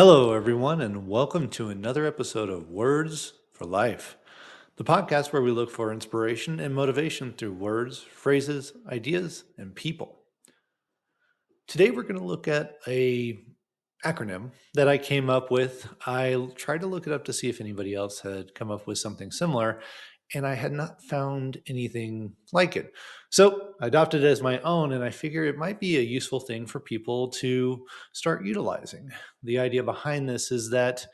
Hello, everyone, and welcome to another episode of Words for Life, the podcast where we look for inspiration and motivation through words, phrases, ideas, and people. Today, we're going to look at a acronym that I came up with. I tried to look it up to see if anybody else had come up with something similar, and I had not found anything like it. So I adopted it as my own, and I figure it might be a useful thing for people to start utilizing. The idea behind this is that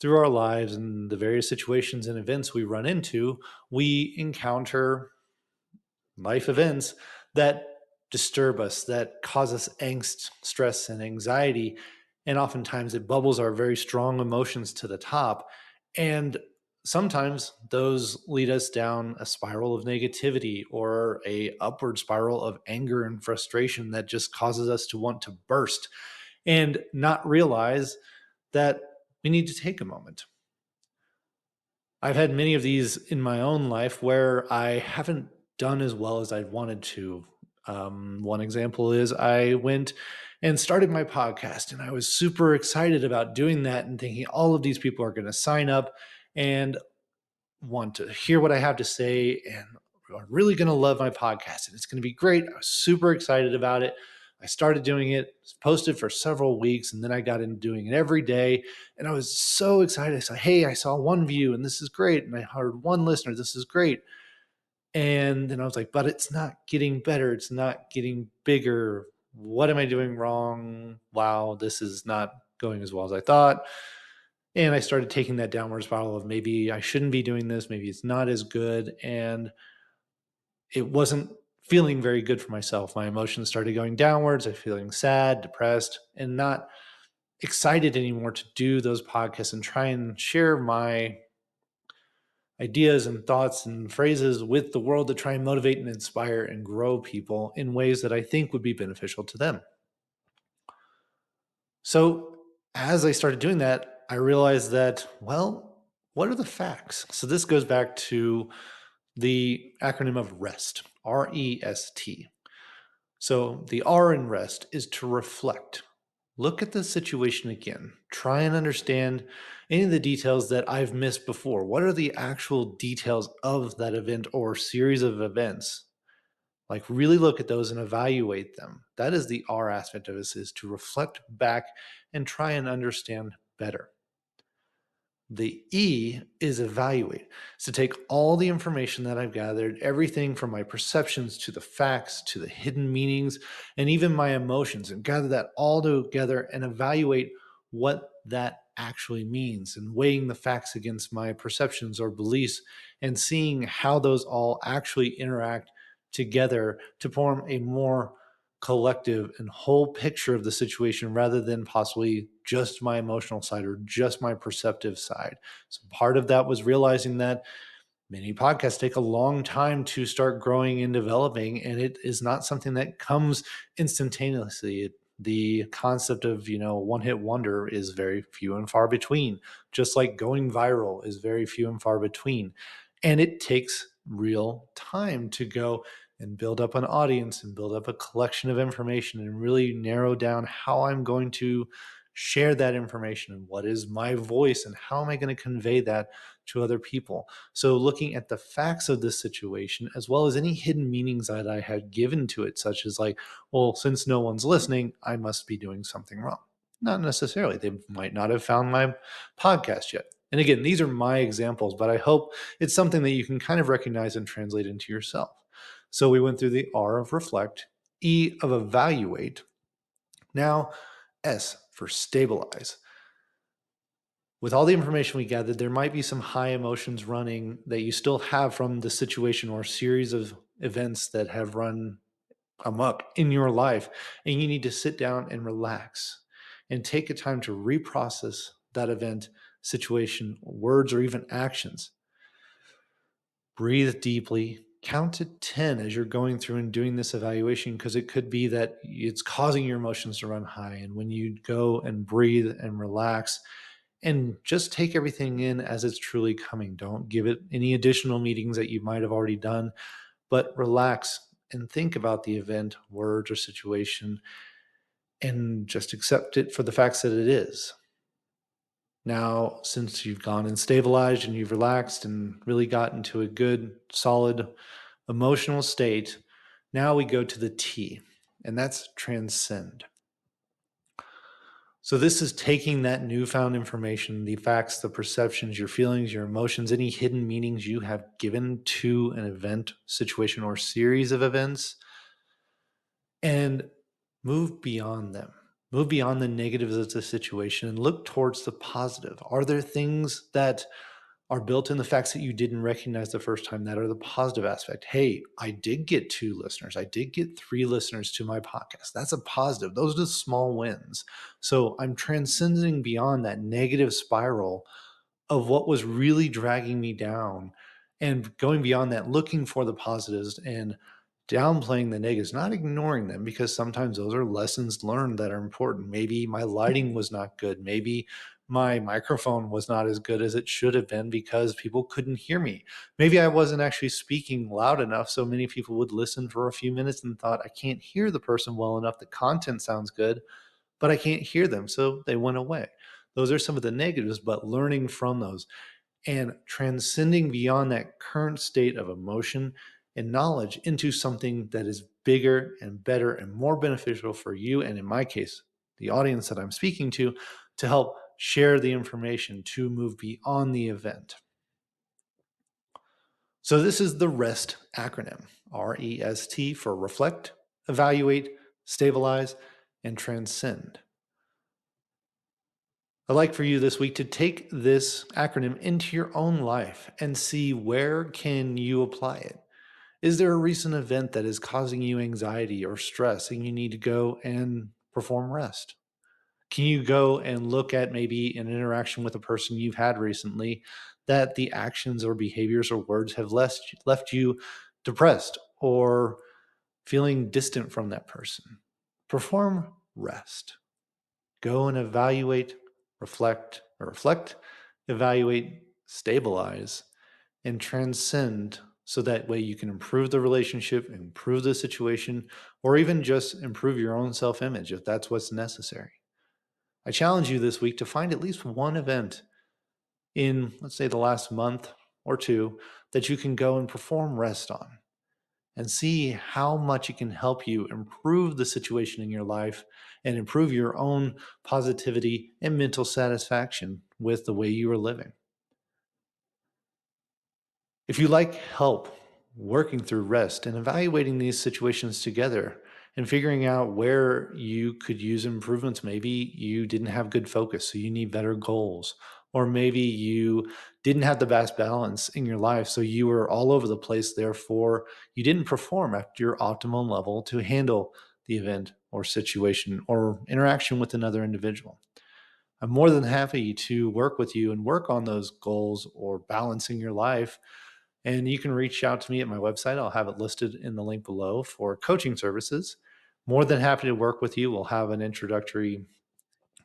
through our lives and the various situations and events we run into, we encounter life events that disturb us, that cause us angst, stress, and anxiety. And oftentimes it bubbles our very strong emotions to the top. And sometimes those lead us down a spiral of negativity or a upward spiral of anger and frustration that just causes us to want to burst and not realize that we need to take a moment. I've had many of these in my own life where I haven't done as well as I'd wanted to. One example is I went and started my podcast, and I was super excited about doing that and thinking all of these people are going to sign up and want to hear what I have to say and are really going to love my podcast and it's going to be great. I was super excited about it. I started doing it, posted for several weeks, and then I got into doing it every day. And I was so excited. I said, hey, I saw one view and this is great. And I heard one listener, this is great. And then I was like, but it's not getting better. It's not getting bigger. What am I doing wrong? Wow, this is not going as well as I thought. And I started taking that downward spiral of maybe I shouldn't be doing this, maybe it's not as good. And it wasn't feeling very good for myself. My emotions started going downwards. I was feeling sad, depressed, and not excited anymore to do those podcasts and try and share my ideas and thoughts and phrases with the world to try and motivate and inspire and grow people in ways that I think would be beneficial to them. So as I started doing that, I realized that, well, what are the facts? So this goes back to the acronym of REST, R-E-S-T. So the R in REST is to reflect. Look at the situation again. Try and understand any of the details that I've missed before. What are the actual details of that event or series of events? Like really look at those and evaluate them. That is the R aspect of this, is to reflect back and try and understand better. The E is evaluate. It's to take all the information that I've gathered, everything from my perceptions to the facts to the hidden meanings and even my emotions, and gather that all together and evaluate what that actually means, and weighing the facts against my perceptions or beliefs and seeing how those all actually interact together to form a more collective and whole picture of the situation rather than possibly just my emotional side or just my perceptive side. So part of that was realizing that many podcasts take a long time to start growing and developing, and it is not something that comes instantaneously. The concept of one hit wonder is very few and far between, just like going viral is very few and far between. And it takes real time to go and build up an audience and build up a collection of information and really narrow down how I'm going to share that information and what is my voice and how am I going to convey that to other people. So, looking at the facts of this situation, as well as any hidden meanings that I had given to it, such as, like, well, since no one's listening, I must be doing something wrong. Not necessarily. They might not have found my podcast yet. And again, these are my examples, but I hope it's something that you can kind of recognize and translate into yourself. So, we went through the R of reflect, E of evaluate. Now, S for stabilize. With all the information we gathered, there might be some high emotions running that you still have from the situation or series of events that have run amok in your life. And you need to sit down and relax and take a time to reprocess that event, situation, words, or even actions. Breathe deeply. Count to 10 as you're going through and doing this evaluation, because it could be that it's causing your emotions to run high. And when you go and breathe and relax, and just take everything in as it's truly coming. Don't give it any additional meetings that you might have already done, but relax and think about the event, words, or situation, and just accept it for the facts that it is. Now, since you've gone and stabilized and you've relaxed and really got into a good, solid emotional state, now we go to the T, and that's transcend. So, this is taking that newfound information, the facts, the perceptions, your feelings, your emotions, any hidden meanings you have given to an event, situation, or series of events, and move beyond them. Move beyond the negatives of the situation and look towards the positive. Are there things that are built in the facts that you didn't recognize the first time that are the positive aspect? Hey, I did get 2 listeners. I did get 3 listeners to my podcast. That's a positive. Those are the small wins. So I'm transcending beyond that negative spiral of what was really dragging me down and going beyond that, looking for the positives and downplaying the negatives, not ignoring them, because sometimes those are lessons learned that are important. Maybe my lighting was not good. Maybe my microphone was not as good as it should have been because people couldn't hear me. Maybe I wasn't actually speaking loud enough so many people would listen for a few minutes and thought, I can't hear the person well enough. The content sounds good, but I can't hear them. So they went away. Those are some of the negatives, but learning from those and transcending beyond that current state of emotion and knowledge into something that is bigger and better and more beneficial for you. And in my case, the audience that I'm speaking to help share the information to move beyond the event. So, this is the REST acronym, REST, for reflect, evaluate, stabilize, and transcend. I'd like for you this week to take this acronym into your own life and see where can you apply it. Is there a recent event that is causing you anxiety or stress and you need to go and perform rest? Can you go and look at maybe an interaction with a person you've had recently that the actions or behaviors or words have left you depressed or feeling distant from that person? Perform rest. Go and evaluate, reflect, evaluate, stabilize, and transcend so that way you can improve the relationship, improve the situation, or even just improve your own self image if that's what's necessary. I challenge you this week to find at least one event in, let's say, the last month or two that you can go and perform rest on and see how much it can help you improve the situation in your life and improve your own positivity and mental satisfaction with the way you are living. If you like help working through rest and evaluating these situations together and figuring out where you could use improvements, maybe you didn't have good focus, so you need better goals. Or maybe you didn't have the best balance in your life, so you were all over the place. Therefore, you didn't perform at your optimal level to handle the event or situation or interaction with another individual. I'm more than happy to work with you and work on those goals or balancing your life. And you can reach out to me at my website. I'll have it listed in the link below for coaching services. More than happy to work with you. We'll have an introductory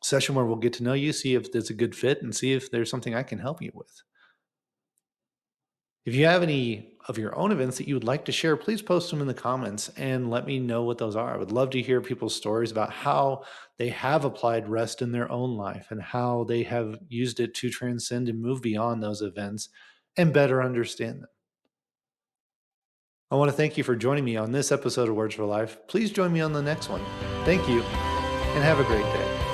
session where we'll get to know you, see if it's a good fit, and see if there's something I can help you with. If you have any of your own events that you would like to share, please post them in the comments and let me know what those are. I would love to hear people's stories about how they have applied rest in their own life and how they have used it to transcend and move beyond those events and better understand them. I want to thank you for joining me on this episode of Words for Life. Please join me on the next one. Thank you and have a great day.